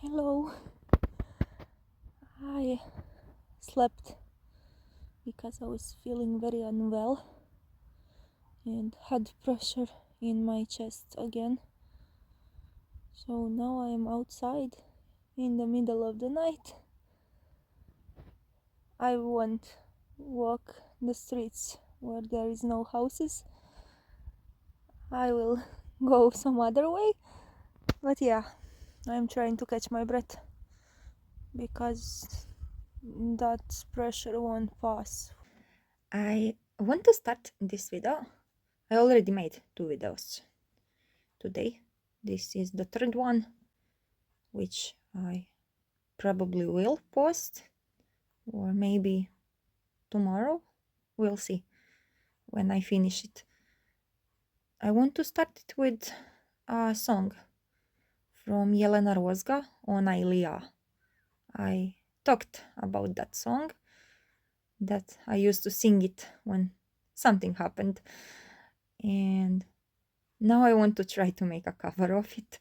Hello. I slept because I was feeling very unwell and had pressure in my chest again. So now I am outside in the middle of the night. I won't walk the streets where there is no houses. I will go some other way. But yeah, I'm trying to catch my breath because that pressure won't pass. I want to start this video. I already made 2 videos today. This is the third one, which I probably will post, or maybe tomorrow. We'll see when I finish it. I want to start it with a song from Jelena Rozga, Ona ili ja. I talked about that song, that I used to sing it when something happened, and now I want to try to make a cover of it,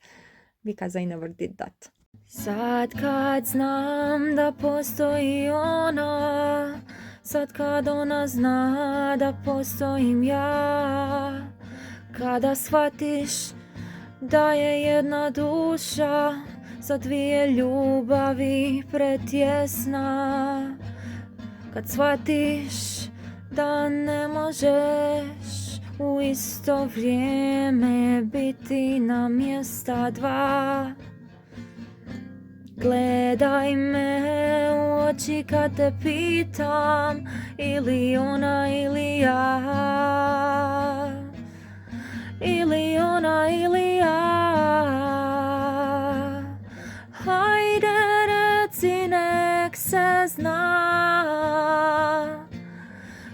because I never did that. Sad kad znam da postoji ona, sad kad ona zna da postojim ja, kada shvatiš da je jedna duša za dvije ljubavi pretjesna, kad shvatiš da ne možeš u isto vrijeme biti na mjesta dva. Gledaj me u oči kad te pitam, ili ona ili ja, ili ona ili ja. Hajde reci, nek se zna,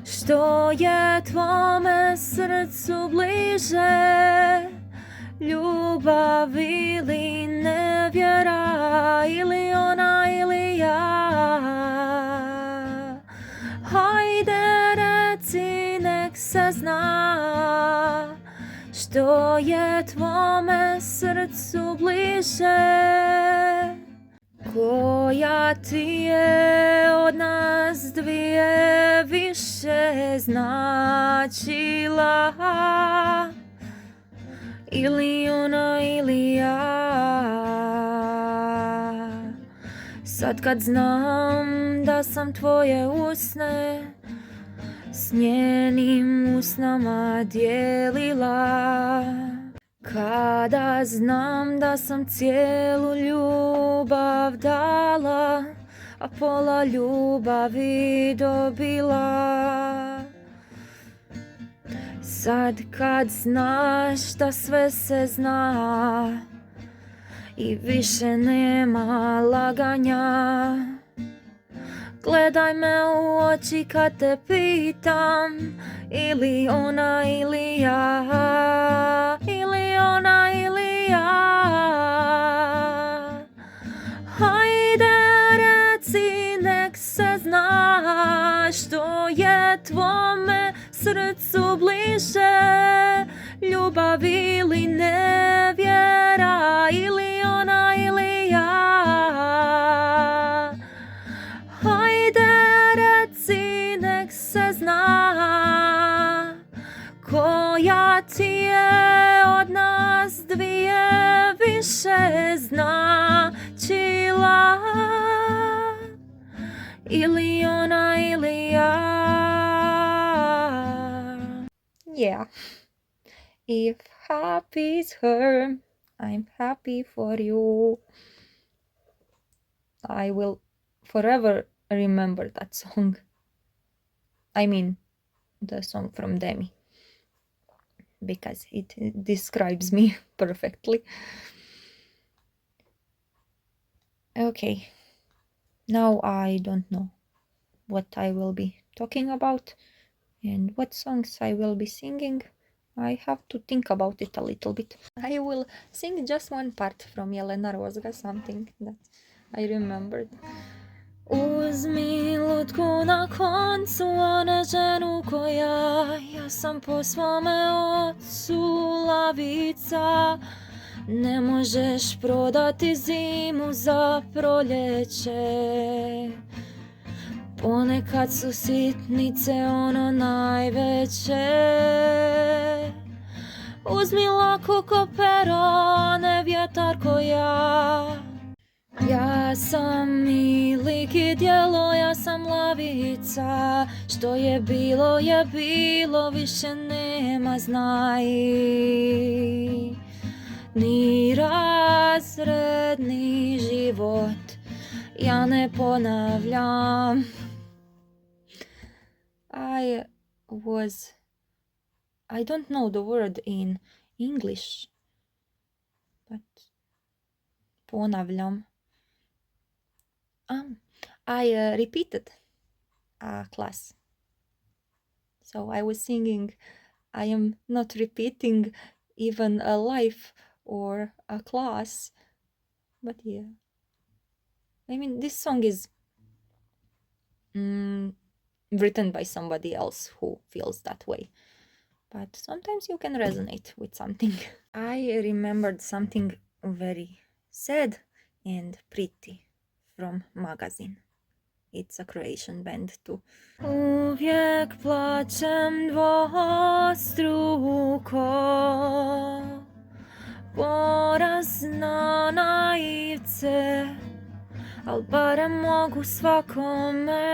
što je tvome srcu bliže, ljubav ili nevjera, ili ona ili ja. Hajde reci, nek se zna, što je tvome srcu bliže. Koja ti je od nas dvije više značila, ili ona ili ja. Sad kad znam da sam tvoje usne s njenim usnama dijelila, kada znam da sam cijelu ljubav dala, a pola ljubavi dobila. Sad kad znaš da sve se zna i više nema laganja, gledaj me u oči kad te pitam, ili ona ili ja, ili ona ili ja. Hajde reci, nek se zna, što je tvome srcu bliže, ljubav ili nevjera, ili ona ili ja. Hajde reci, nek se zna, koja ti je od nas dvije više značila, ili ona ili ja. Yeah. If happy's her, I'm happy for you. I will forever remember that song. I mean, the song from Demi, because it describes me perfectly. Okay, now I don't know what I will be talking about and what songs I will be singing. I have to think about it a little bit. I will sing just one part from Jelena Rozga, something that I remembered. Uzmi lutku na koncu, one ženu koja, ja sam po svome ocu lavica. Ne možeš prodati zimu za proljeće. Ponekad su sitnice ono najveće. Uzmi lako ko pero, ne vjetar ko ja. Ja sam i lik i djelo, ja sam lavica. Što je bilo, više nema znaj. Ni razred, ni život, ja ne ponavljam. I don't know the word in English, but ponavljam. I repeated a class. So I was singing, I am not repeating even a life or a class, but yeah. I mean, this song is written by somebody else who feels that way. But sometimes you can resonate with something. I remembered something very sad and pretty from magazine. It's a Croatian band too. Uvijek plačem dvostruko, poraz na naivce, al barem mogu svakome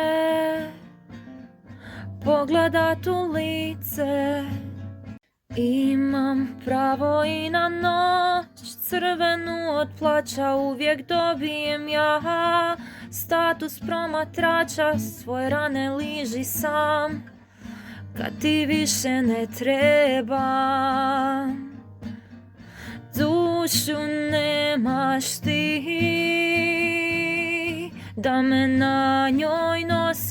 pogledat u lice. Imam pravo i na noć crvenu od plaća, uvijek dobijem ja status promatrača, svoje rane liži sam kad ti više ne trebam. Dušu nemaš ti da me na njoj nosiš,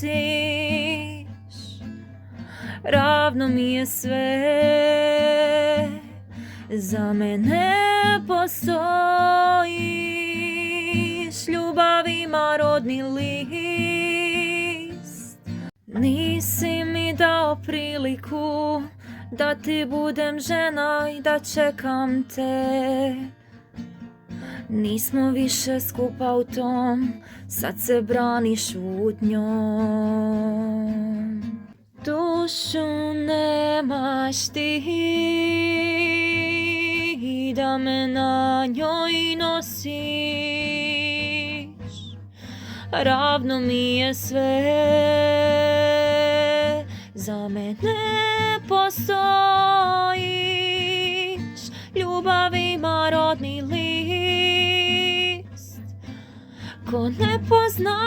ravno mi je sve, za mene postojiš. Ljubav ima rodni list, nisi mi dao priliku da ti budem žena i da čekam te. Nismo više skupa u tom, sad se braniš šutnjom. Dušu nemaš ti da me na njoj nosiš, ravno mi je sve, za mene postojiš. Ljubav ima rodni list, ko nepoznat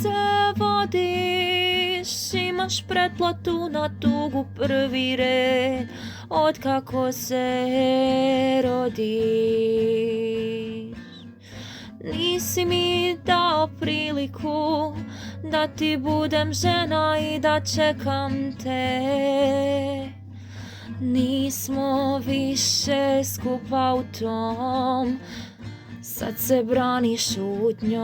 se vodiš, imaš pretplatu na tugu prvi red, od kako se rodiš. Nisi mi dao priliku da ti budem žena i da čekam te. Nismo više skupa u tom, sad se braniš šutnjom.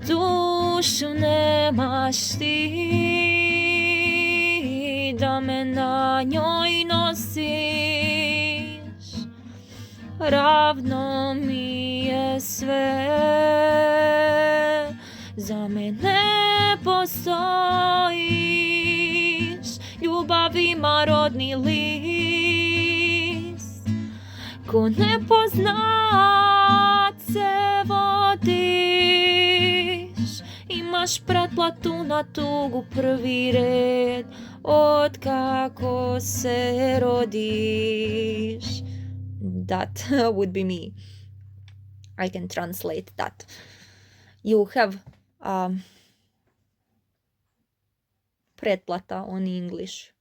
Dušu nemaš ti da me na njoj nosiš, ravno mi je sve, za mene postojiš. Ljubav ima rodni list, ko nepoznat se vodiš, imaš pretplatu na tugu prvi red, od kako se rodiš. That would be me. I can translate that. You have pretplata on English.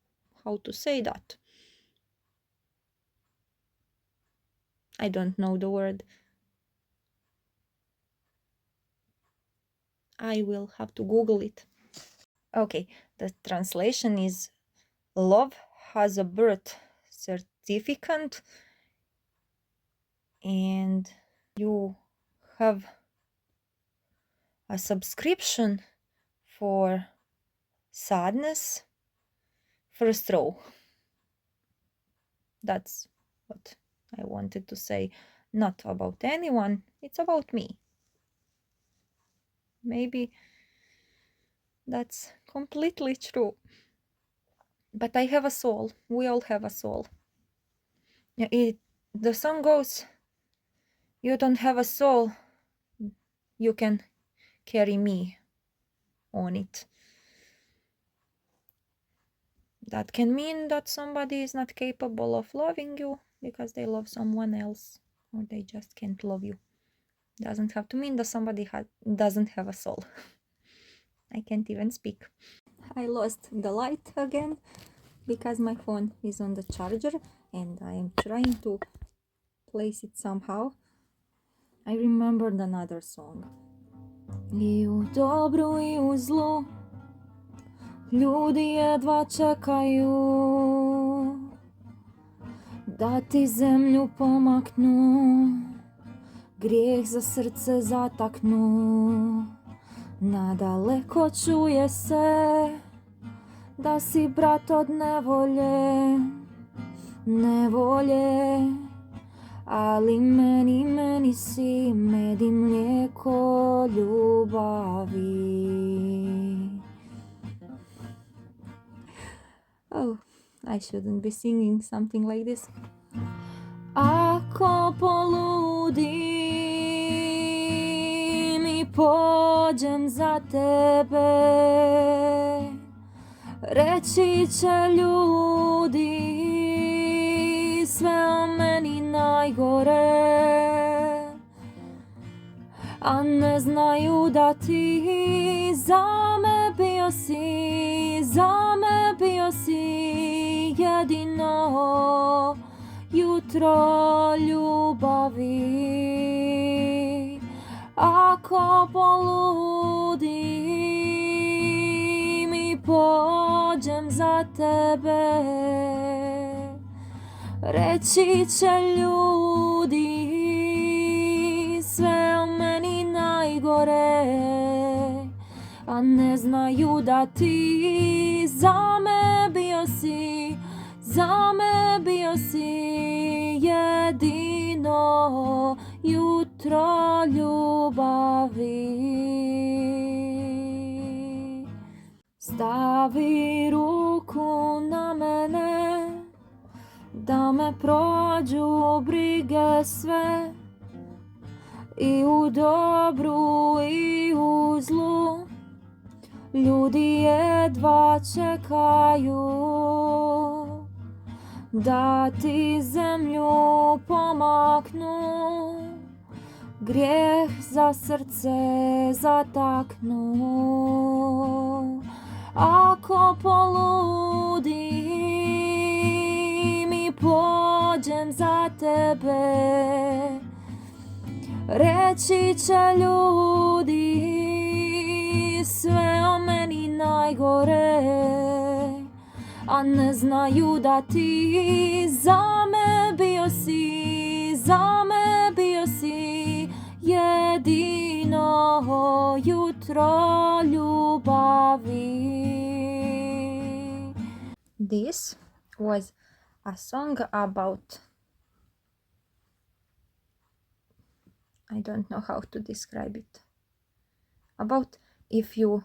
How to say that? I don't know the word. I will have to Google it. Okay, the translation is love has a birth certificate and you have a subscription for sadness, first row. That's what I wanted to say. Not about anyone, it's about me. Maybe that's completely true. But I have a soul. We all have a soul. The song goes, you don't have a soul, you can carry me on it. That can mean that somebody is not capable of loving you because they love someone else, or they just can't love you. Doesn't have to mean that somebody doesn't have a soul. I can't even speak. I lost the light again because my phone is on the charger and I am trying to place it somehow. I remembered another song. I u dobru i u zlu ljudi jedva čekaju da ti zemlju pomaknu, grijeh za srce zataknu. Nadaleko čuje se da si brat od nevolje, nevolje, ali meni si med i mlijeko ljubavi. Oh, I shouldn't be singing something like this. Ako poludim i pođem za tebe, reći će ljudi sve o meni najgore, a ne znaju da ti za me bio si, za me bio si jedino jutro ljubavi. Ako poludim i pođem za tebe, reći će ljudi sve o meni najgore, a ne znaju da ti za me bio si, za me bio si jedino jutro ljubavi. Stavi ruku na mene, da me prođu brige sve, i u dobru i u zlu ljudi jedva čekaju da ti zemlju pomaknu, grijeh za srce zataknu. Ako poludim i pođem za tebe, reći će ljudi sve o meni najgore, a ne znaju da ti za me bio si, za me bio si jedino jutro ljubavi. This was a song about, I don't know how to describe it, about if you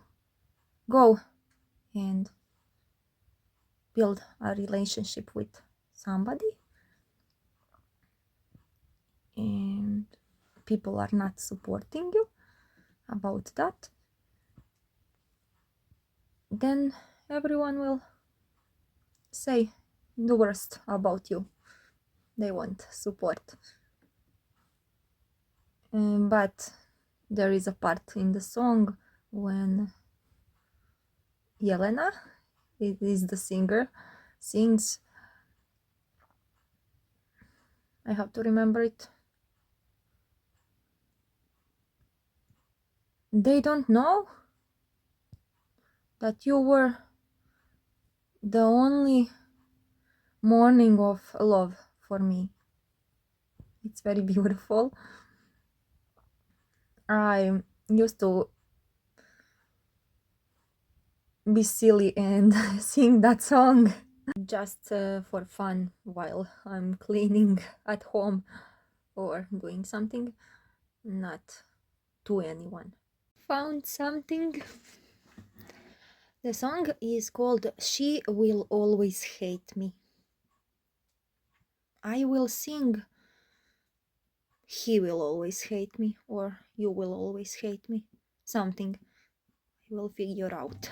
go and build a relationship with somebody and people are not supporting you about that, then everyone will say the worst about you. They won't support. But there is a part in the song when Jelena, it is the singer, sings, I have to remember it. They don't know that you were the only morning of love for me. It's very beautiful. I used to be silly and sing that song Just for fun while I'm cleaning at home or doing something, not to anyone. Found something. The song is called She Will Always Hate Me. I will sing He will always hate me, or you will always hate me. Something I will figure out.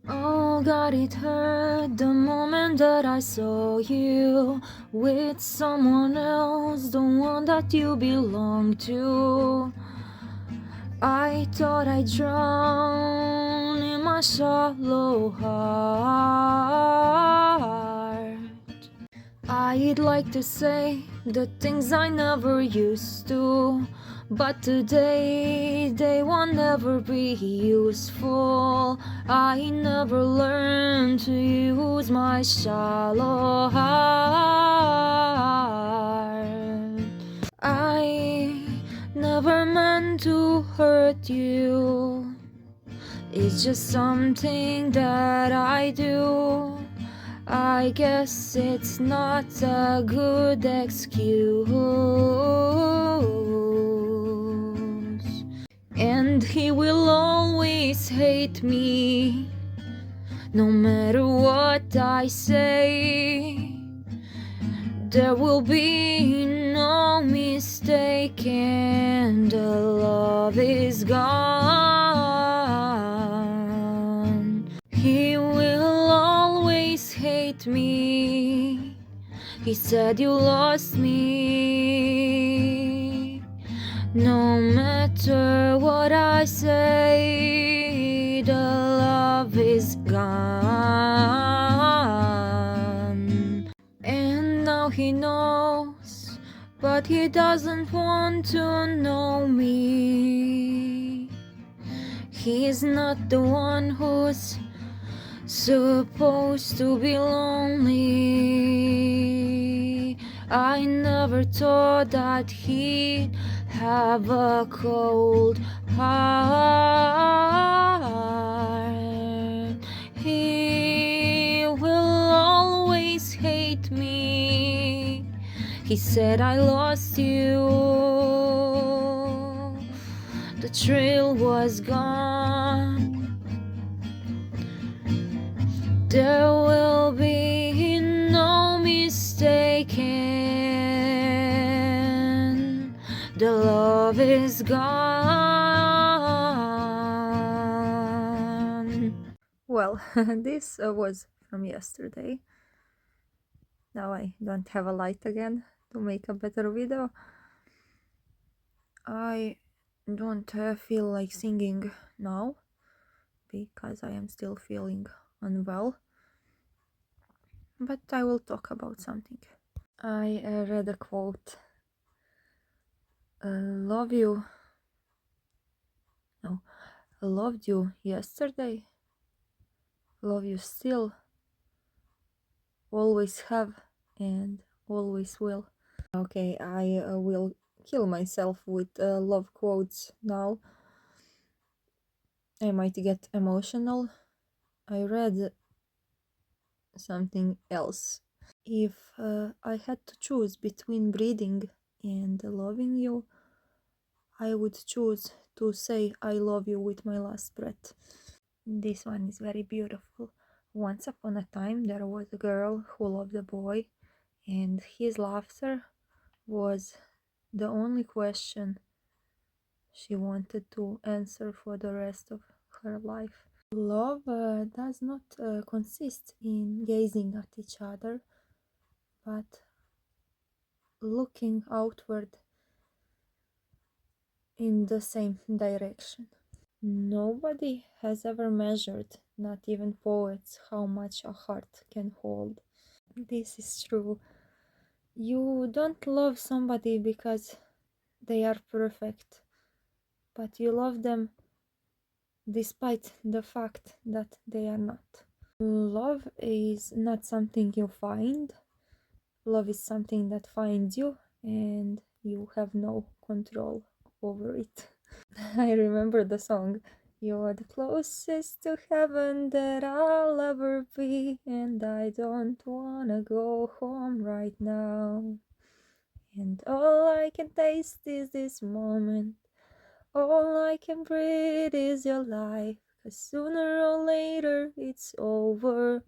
Oh God, it hurt the moment that I saw you with someone else, the one that you belong to. I thought I'd drown in my shallow heart. I'd like to say the things I never used to, but today they won't ever be useful. I never learned to use my shallow heart. I never meant to hurt you. It's just something that I do. I guess it's not a good excuse. And he will always hate me, no matter what I say. There will be no mistake, and the love is gone. He will always hate me. He said you lost me. No matter what I say, the love is gone. And now he knows, but he doesn't want to know me. He's not the one who's supposed to be lonely. I never thought that he'd have a cold heart. He will always hate me. He said I lost you. The thrill was gone. There will be no mistake, and the love is gone. Well, this was from yesterday. Now I don't have a light again to make a better video. I don't feel like singing now because I am still feeling unwell. But I will talk about something. I read a quote. Love you. No. Loved you yesterday. Love you still. Always have and always will. Okay, I will kill myself with love quotes now. I might get emotional. I read something else. If I had to choose between breathing and loving you, I would choose to say I love you with my last breath. This one is very beautiful. Once upon a time there was a girl who loved a boy, and his laughter was the only question she wanted to answer for the rest of her life. Love does not consist in gazing at each other, but looking outward in the same direction. Nobody has ever measured, not even poets, how much a heart can hold. This is true. You don't love somebody because they are perfect, but you love them despite the fact that they are not. Love is not something you find. Love is something that finds you, and you have no control over it. I remember the song You're the closest to heaven that I'll ever be, and I don't wanna go home right now. And all I can taste is this moment. All I can breathe is your life. 'Cause sooner or later it's over.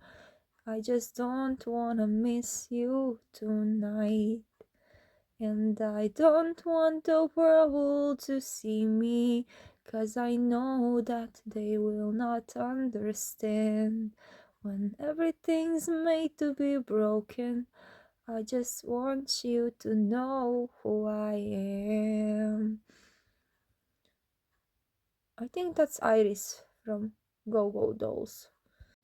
I just don't wanna miss you tonight. And I don't want the world to see me, 'cause I know that they will not understand. When everything's made to be broken, I just want you to know who I am. I think that's Iris from Go Go Dolls.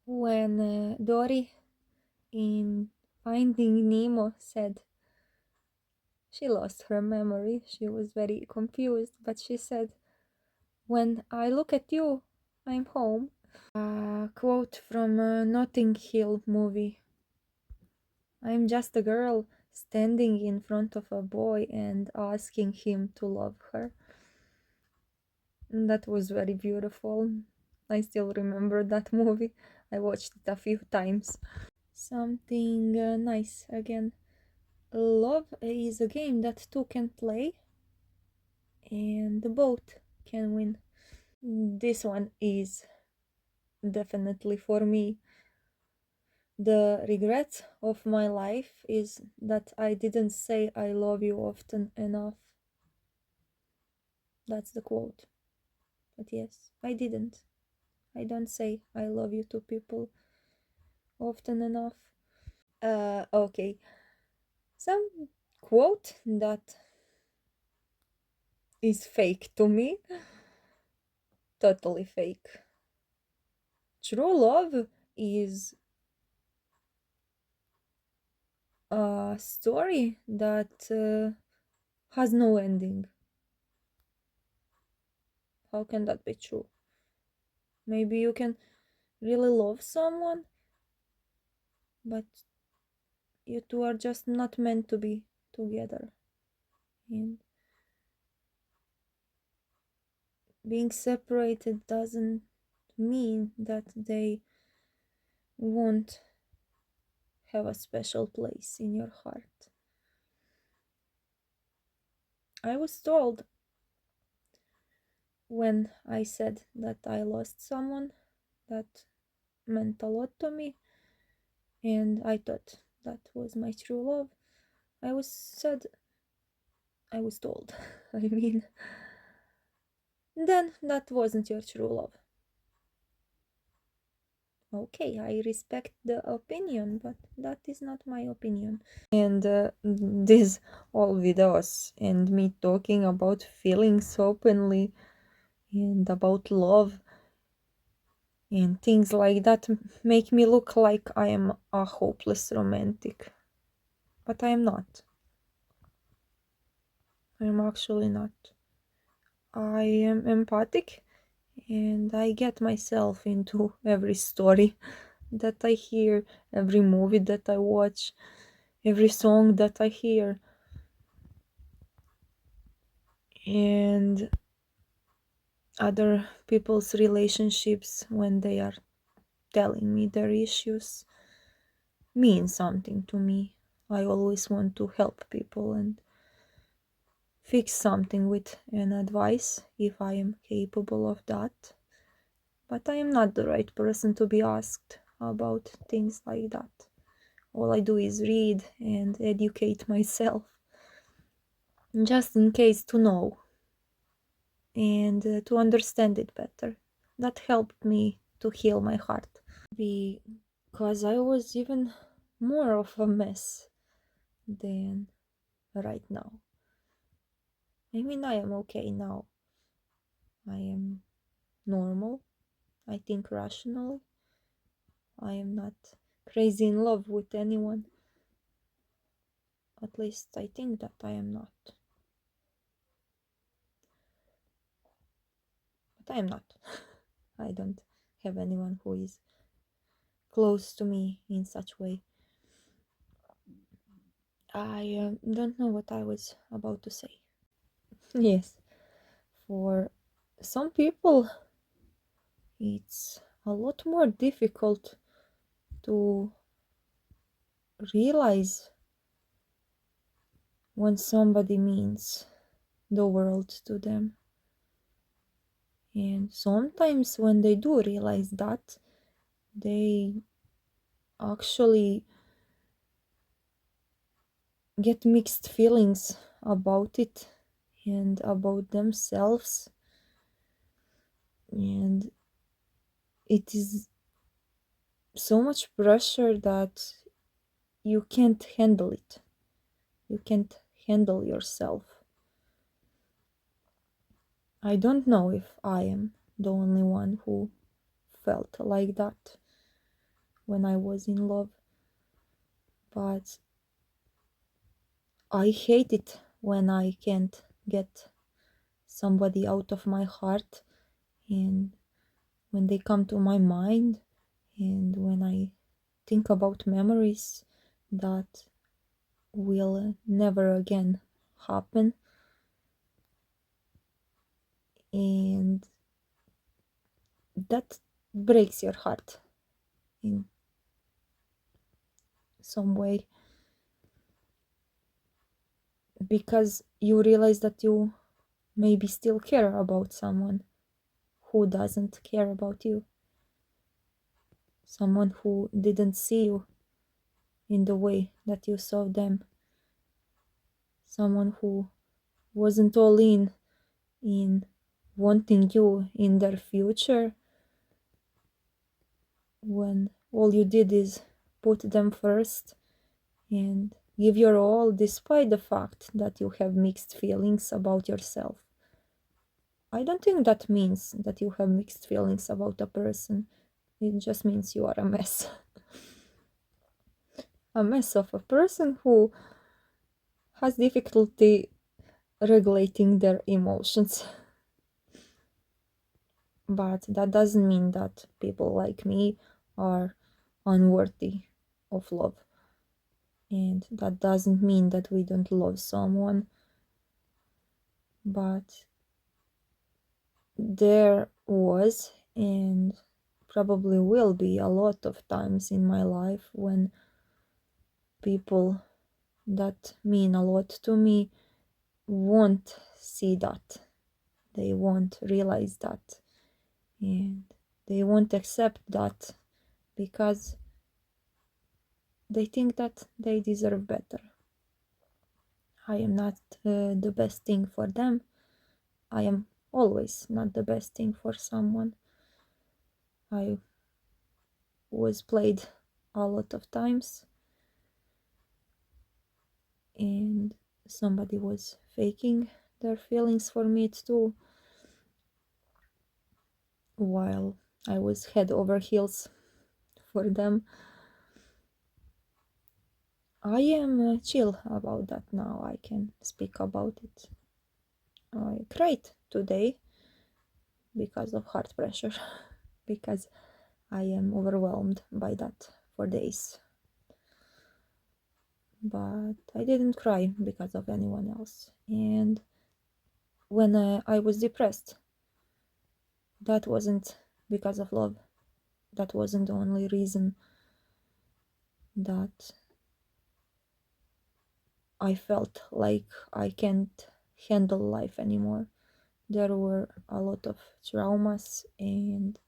When Dory in Finding Nemo said she lost her memory, she was very confused, but she said, "When I look at you, I'm home." A quote from a Notting Hill movie. I'm just a girl standing in front of a boy and asking him to love her. And that was very beautiful. I still remember that movie. I watched it a few times. Something nice again. Love is a game that two can play and both can win. This one is definitely for me. The regret of my life is that I didn't say I love you often enough. That's the quote. But yes, I didn't. I don't say I love you to people often enough. Okay. Some quote that is fake to me. Totally fake. True love is a story that has no ending. How can that be true? Maybe you can really love someone, but you two are just not meant to be together. And being separated doesn't mean that they won't have a special place in your heart. I was told when I said that I lost someone that meant a lot to me, and I thought that was my true love. I was told, I mean, then that wasn't your true love. Okay, I respect the opinion, but that is not my opinion. And these all videos and me talking about feelings openly and about love and things like that make me look like I am a hopeless romantic. But I am not. I am actually not. I am empathic and I get myself into every story that I hear, every movie that I watch, every song that I hear. And other people's relationships, when they are telling me their issues, mean something to me. I always want to help people and fix something with an advice if I am capable of that. But I am not the right person to be asked about things like that. All I do is read and educate myself, just in case to know and to understand it better. That helped me to heal my heart. Because I was even more of a mess than right now. I mean, I am okay now. I am normal. I think rationally. I am not crazy in love with anyone. At least I think that I am not. But I am not. I don't have anyone who is close to me in such way. I don't know what I was about to say. Yes, for some people, it's a lot more difficult to realize when somebody means the world to them. And sometimes when they do realize that, they actually get mixed feelings about it and about themselves, and it is so much pressure that you can't handle it. You can't handle yourself. I don't know if I am the only one who felt like that when I was in love, but I hate it when I can't get somebody out of my heart, and when they come to my mind, and when I think about memories that will never again happen, and that breaks your heart in some way, because you realize that you maybe still care about someone who doesn't care about you, someone who didn't see you in the way that you saw them, someone who wasn't all in wanting you in their future, when all you did is put them first and give your all despite the fact that you have mixed feelings about yourself. I don't think that means that you have mixed feelings about a person. It just means you are a mess. A mess of a person who has difficulty regulating their emotions. But that doesn't mean that people like me are unworthy of love. And that doesn't mean that we don't love someone. But there was, and probably will be, a lot of times in my life when people that mean a lot to me won't see that. They won't realize that. And they won't accept that because they think that they deserve better. I am not the best thing for them. I am always not the best thing for someone. I was played a lot of times, and somebody was faking their feelings for me too, while I was head over heels for them. I am chill about that now. I can speak about it. I cried today because of heart pressure, because I am overwhelmed by that for days. But I didn't cry because of anyone else. And when I was depressed, that wasn't because of love. That wasn't the only reason that I felt like I can't handle life anymore. There were a lot of traumas and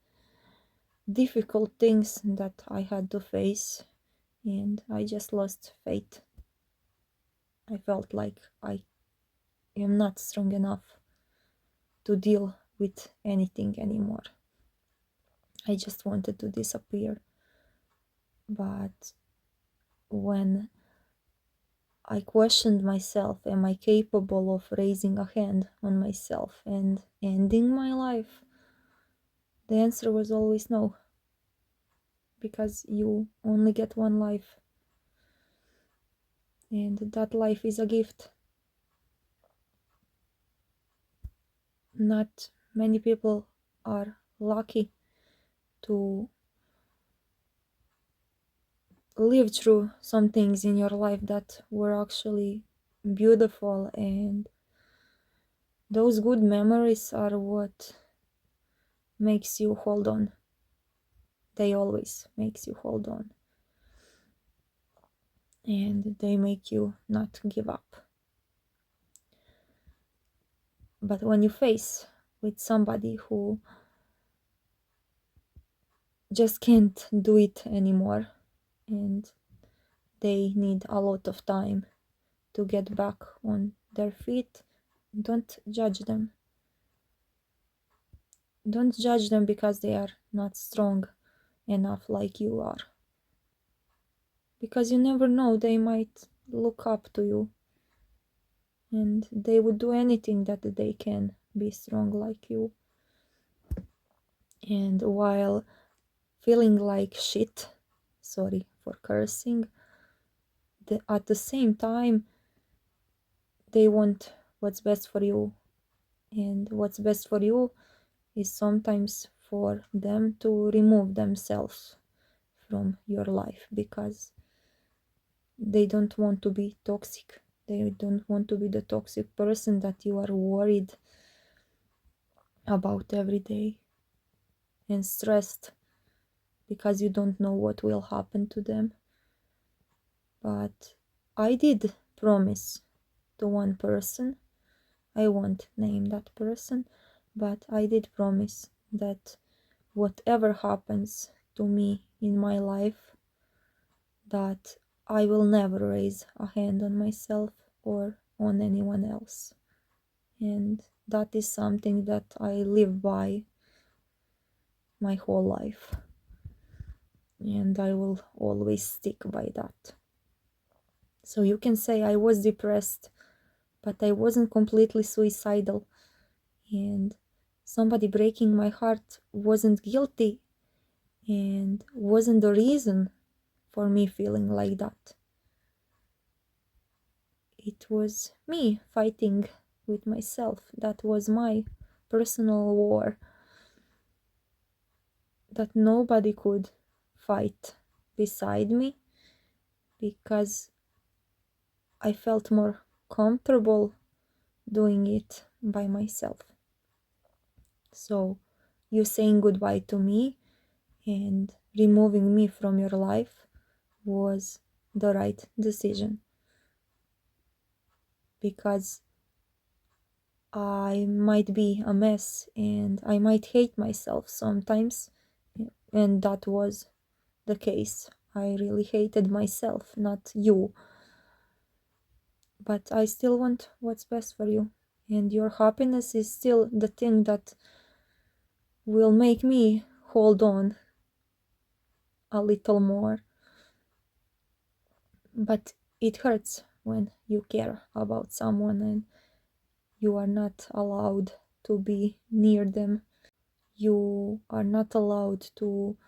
difficult things that I had to face, and I just lost faith. I felt like I am not strong enough to deal with anything anymore. I just wanted to disappear. But when I questioned myself, am I capable of raising a hand on myself and ending my life? The answer was always no, because you only get one life, and that life is a gift. Not many people are lucky to live through some things in your life that were actually beautiful, and those good memories are what makes you hold on. They always makes you hold on. And they make you not give up. But when you face with somebody who just can't do it anymore and they need a lot of time to get back on their feet, don't judge them. Don't judge them because they are not strong enough like you are. Because you never know, they might look up to you and they would do anything that they can be strong like you. And while feeling like shit, sorry for cursing, at the same time they want what's best for you, and what's best for you is sometimes for them to remove themselves from your life because they don't want to be toxic. They don't want to be the toxic person that you are worried about every day and stressed because you don't know what will happen to them. But I did promise to one person, I won't name that person, but I did promise that whatever happens to me in my life, that I will never raise a hand on myself or on anyone else. And that is something that I live by my whole life. And I will always stick by that. So you can say I was depressed, but I wasn't completely suicidal. And somebody breaking my heart wasn't guilty and wasn't the reason for me feeling like that. It was me fighting with myself. That was my personal war that nobody could fight beside me because I felt more comfortable doing it by myself. So you saying goodbye to me and removing me from your life was the right decision, because I might be a mess and I might hate myself sometimes, and that was the case. I really hated myself, not you. But I still want what's best for you, and your happiness is still the thing that will make me hold on a little more. But it hurts when you care about someone and you are not allowed to be near them. You are not allowed to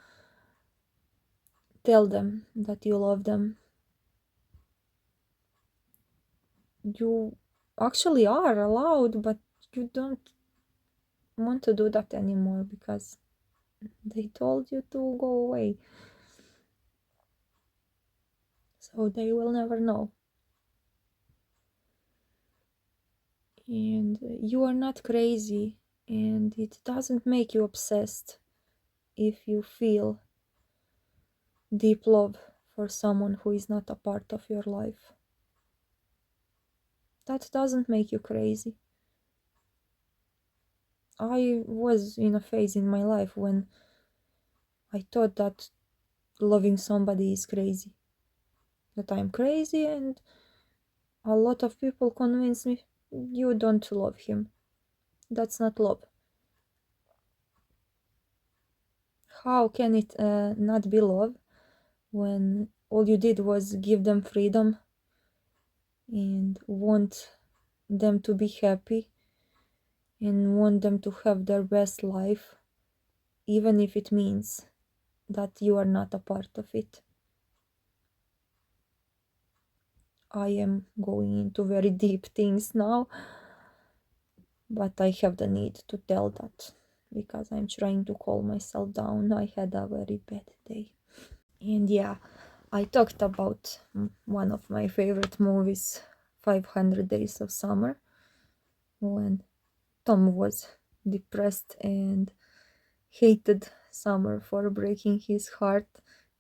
tell them that you love them. You actually are allowed, but you don't want to do that anymore because they told you to go away. So they will never know. And you are not crazy, and it doesn't make you obsessed if you feel deep love for someone who is not a part of your life. That doesn't make you crazy. I was in a phase in my life when I thought that loving somebody is crazy. That I'm crazy, and a lot of people convince me, you don't love him. That's not love. How can it not be love when all you did was give them freedom and want them to be happy and want them to have their best life, even if it means that you are not a part of it? I am going into very deep things now, but I have the need to tell that because I'm trying to calm myself down. I had a very bad day. And yeah, I talked about one of my favorite movies, 500 Days of Summer, when Tom was depressed and hated Summer for breaking his heart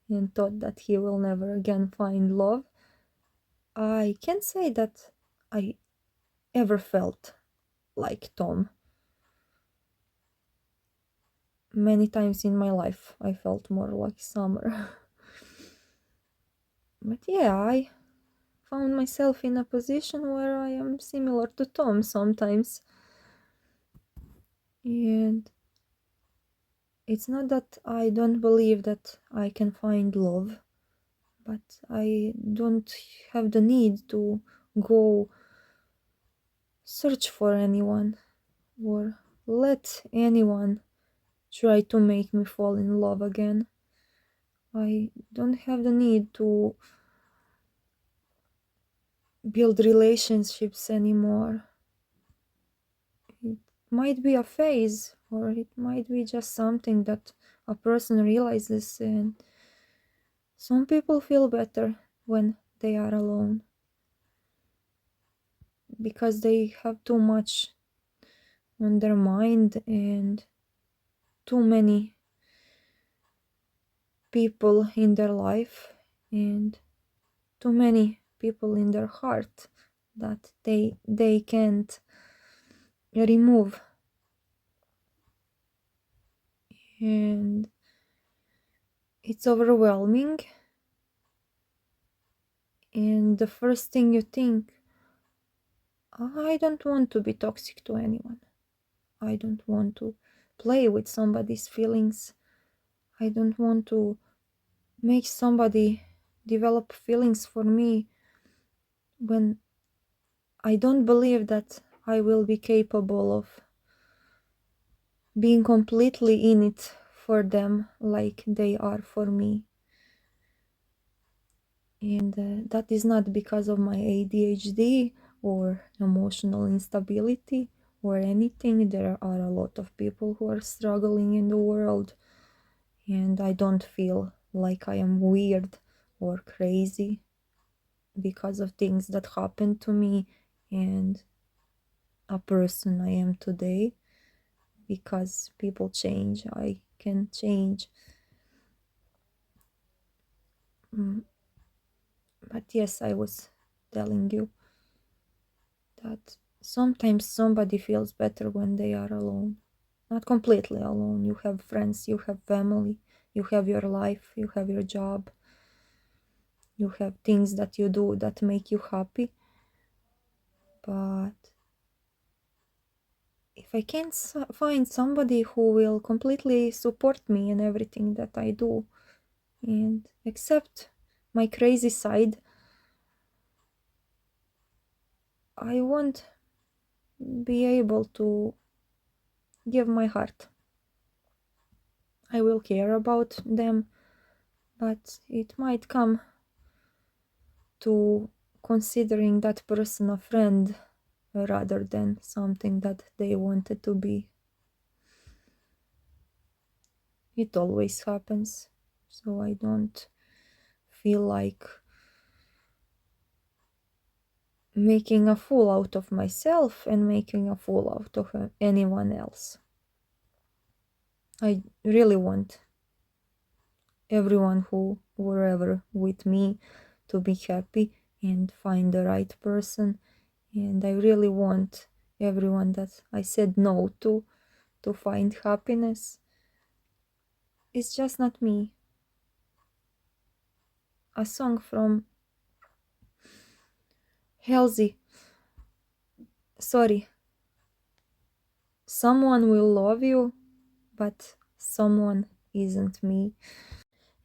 and thought that he will never again find love, I can't say that I ever felt like Tom. Many times in my life I felt more like Summer. But yeah, I found myself in a position where I am similar to Tom sometimes. And it's not that I don't believe that I can find love, but I don't have the need to go search for anyone or let anyone try to make me fall in love again. I don't have the need to build relationships anymore. It might be a phase, or it might be just something that a person realizes, and some people feel better when they are alone because they have too much on their mind and too many people in their life and too many people in their heart that they can't remove. And it's overwhelming, and the first thing you think, I don't want to be toxic to anyone. I don't want to play with somebody's feelings. I don't want to make somebody develop feelings for me when I don't believe that I will be capable of being completely in it for them like they are for me. And that is not because of my ADHD or emotional instability or anything. There are a lot of people who are struggling in the world, and I don't feel like I am weird or crazy because of things that happened to me and a person I am today. Because people change, I can change. But yes, I was telling you that sometimes somebody feels better when they are alone. Not completely alone. You have friends, you have family, you have your life, you have your job, you have things that you do that make you happy. But if I can't find somebody who will completely support me in everything that I do and accept my crazy side, I won't be able to give my heart. I will care about them, but it might come to considering that person a friend rather than something that they wanted to be. It always happens, so I don't feel like making a fool out of myself and making a fool out of anyone else. I really want everyone who were ever with me to be happy and find the right person, and I really want everyone that I said no to find happiness. It's just not me. A song from Halsey. Sorry. Someone will love you, but someone isn't me.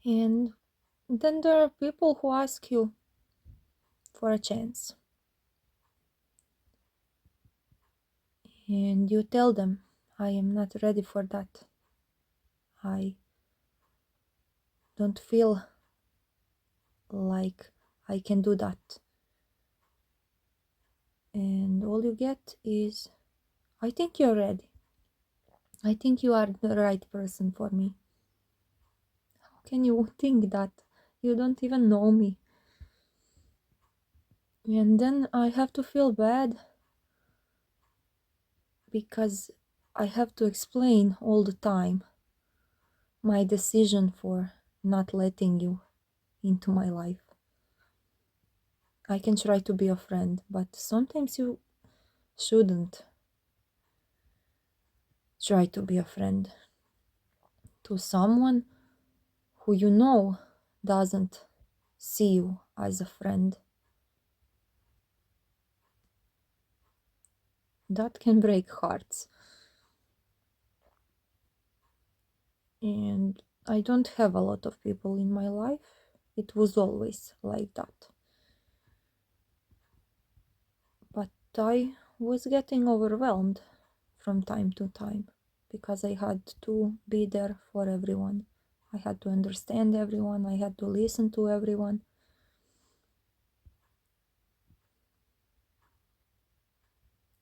And then there are people who ask you for a chance. And you tell them, I am not ready for that. I don't feel like I can do that. And all you get is, I think you're ready. I think you are the right person for me. How can you think that? You don't even know me. And then I have to feel bad because I have to explain all the time my decision for not letting you into my life. I can try to be a friend, but sometimes you shouldn't try to be a friend to someone who you know doesn't see you as a friend. That can break hearts. And I don't have a lot of people in my life. It was always like that. But I was getting overwhelmed from time to time because I had to be there for everyone. I had to understand everyone. I had to listen to everyone.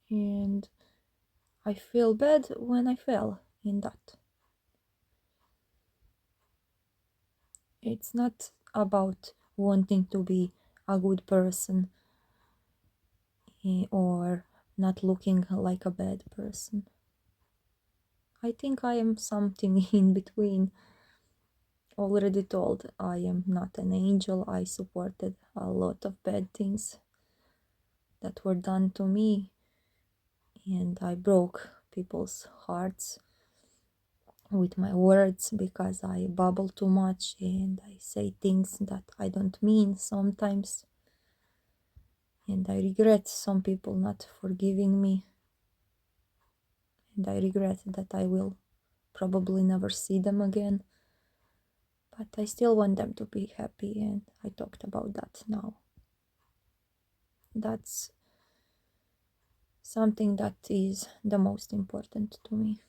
And I feel bad when I fell in that. It's not about wanting to be a good person or not looking like a bad person. I think I am something in between. Already told, I am not an angel. I supported a lot of bad things that were done to me, and I broke people's hearts with my words because I babble too much and I say things that I don't mean sometimes, and I regret some people not forgiving me, and I regret that I will probably never see them again, but I still want them to be happy, and I talked about that now. That's something that is the most important to me.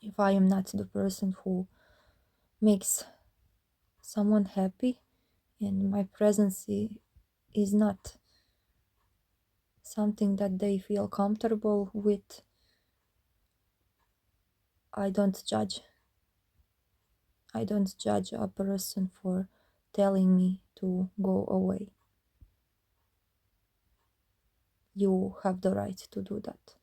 If I am not the person who makes someone happy and my presence is not something that they feel comfortable with, I don't judge. I don't judge a person for telling me to go away. You have the right to do that.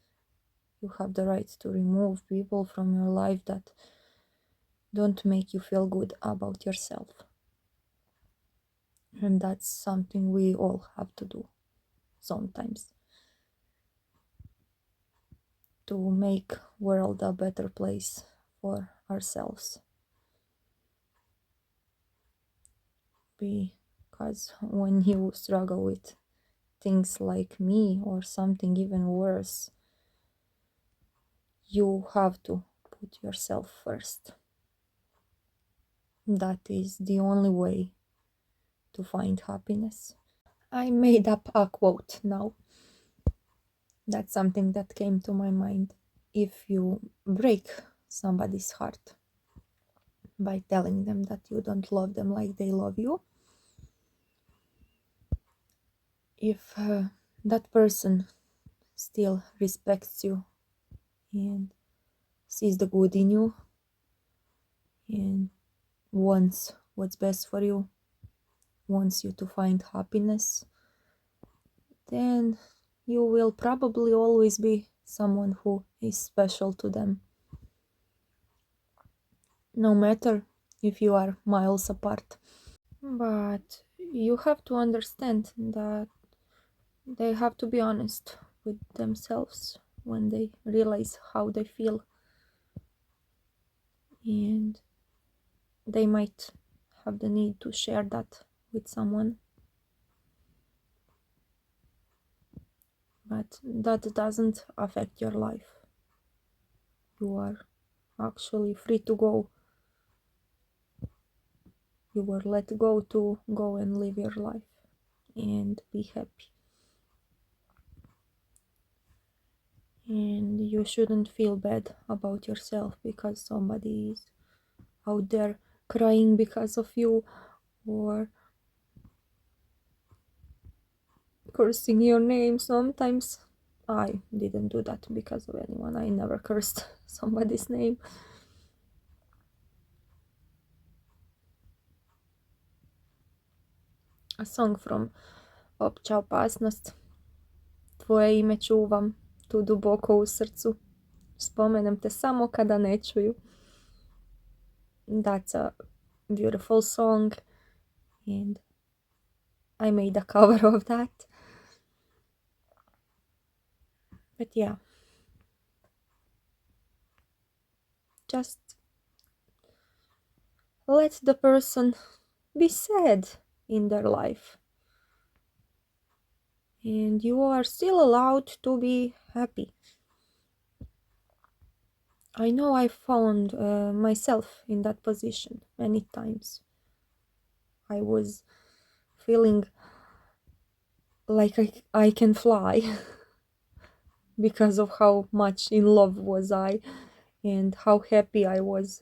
You have the right to remove people from your life that don't make you feel good about yourself. And that's something we all have to do sometimes to make world a better place for ourselves. Because when you struggle with things like me or something even worse, you have to put yourself first. That is the only way to find happiness. I made up a quote now. That's something that came to my mind. If you break somebody's heart by telling them that you don't love them like they love you, if that person still respects you and sees the good in you and wants what's best for you, wants you to find happiness, then you will probably always be someone who is special to them. No matter if you are miles apart. But you have to understand that they have to be honest with themselves when they realize how they feel. And they might have the need to share that with someone. But that doesn't affect your life. You are actually free to go. You were let go to go and live your life and be happy. And you shouldn't feel bad about yourself because somebody is out there crying because of you or cursing your name. Sometimes I didn't do that because of anyone. I never cursed somebody's name. A song from Opća opasnost. Tvoje ime čuvam tu duboko u srcu. Spomenem te samo kada ne čuju. That's a beautiful song, and I made a cover of that. But yeah, just let the person be sad in their life, and you are still allowed to be happy. I know I found myself in that position many times. I was feeling like I can fly because of how much in love was I and how happy I was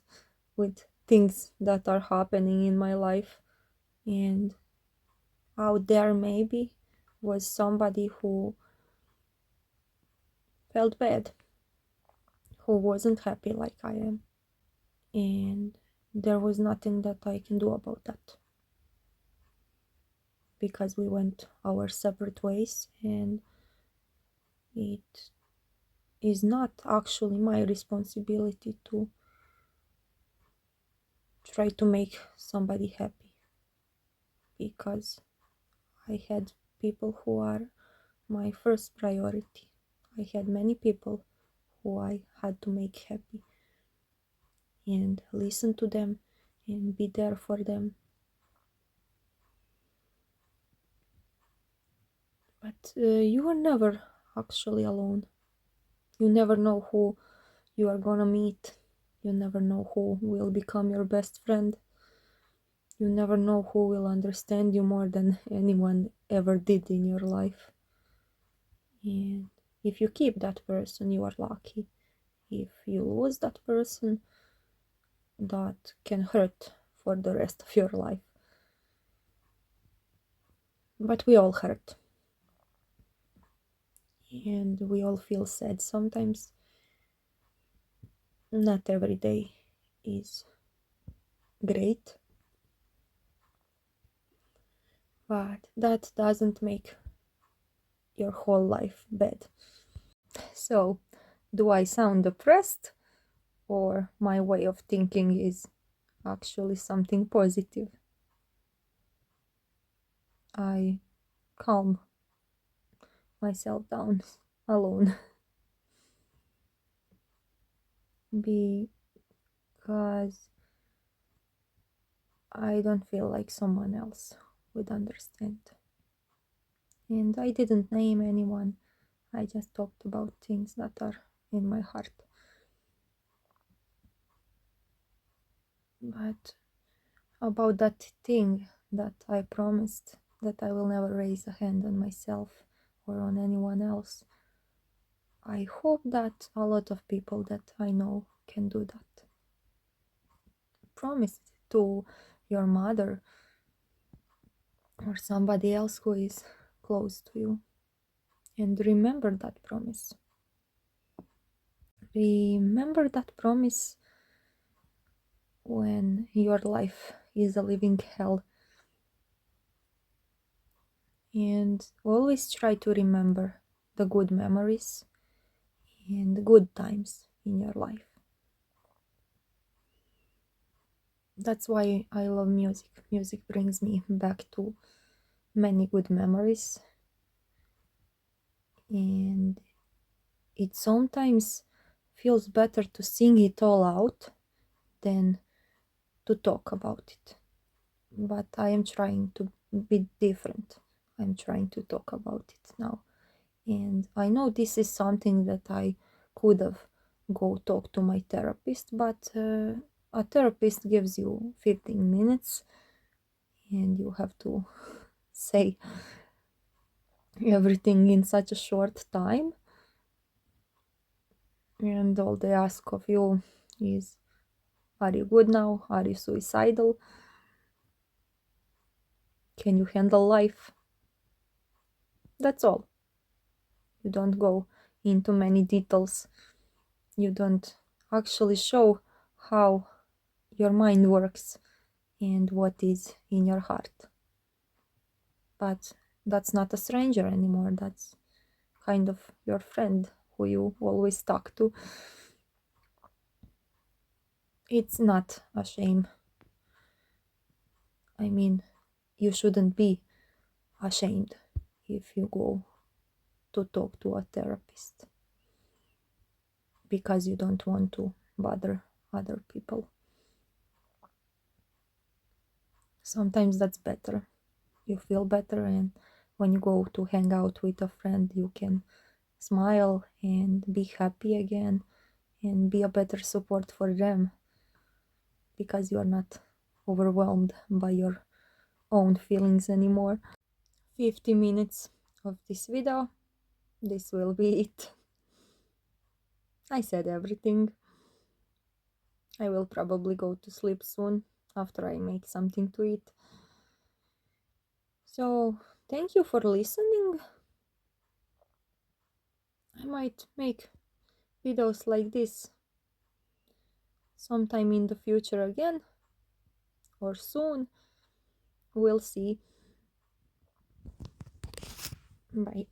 with things that are happening in my life. And out there maybe was somebody who felt bad, who wasn't happy like I am. And there was nothing that I can do about that because we went our separate ways, and it is not actually my responsibility to try to make somebody happy, because I had people who are my first priority. I had many people who I had to make happy and listen to them and be there for them. But you are never actually alone. You never know who you are gonna meet. You never know who will become your best friend. You never know who will understand you more than anyone ever did in your life. And if you keep that person, you are lucky. If you lose that person, that can hurt for the rest of your life. But we all hurt. And we all feel sad sometimes. Not every day is great. But that doesn't make your whole life bad. So, do I sound depressed? Or my way of thinking is actually something positive? I calm myself down alone because I don't feel like someone else would understand. And I didn't name anyone, I just talked about things that are in my heart. But about that thing that I promised that I will never raise a hand on myself or on anyone else, I hope that a lot of people that I know can do that. Promise to your mother or somebody else who is close to you, and remember that promise. Remember that promise when your life is a living hell, and always try to remember the good memories and the good times in your life. That's why I love music. Music brings me back to many good memories, and it sometimes feels better to sing it all out than to talk about it. But I am trying to be different. I'm trying to talk about it now. And I know this is something that I could have go talk to my therapist, but a therapist gives you 15 minutes and you have to say everything in such a short time. And all they ask of you is, are you good now? Are you suicidal? Can you handle life? That's all. You don't go into many details. You don't actually show how your mind works and what is in your heart. But that's not a stranger anymore. That's kind of your friend who you always talk to. It's not a shame. I mean, you shouldn't be ashamed if you go to talk to a therapist because you don't want to bother other people. Sometimes that's better. You feel better, and when you go to hang out with a friend, you can smile and be happy again and be a better support for them because you are not overwhelmed by your own feelings anymore. 50 minutes of this video. This will be it. I said everything. I will probably go to sleep soon after I make something to eat. So, thank you for listening. I might make videos like this sometime in the future again or soon. We'll see. Bye.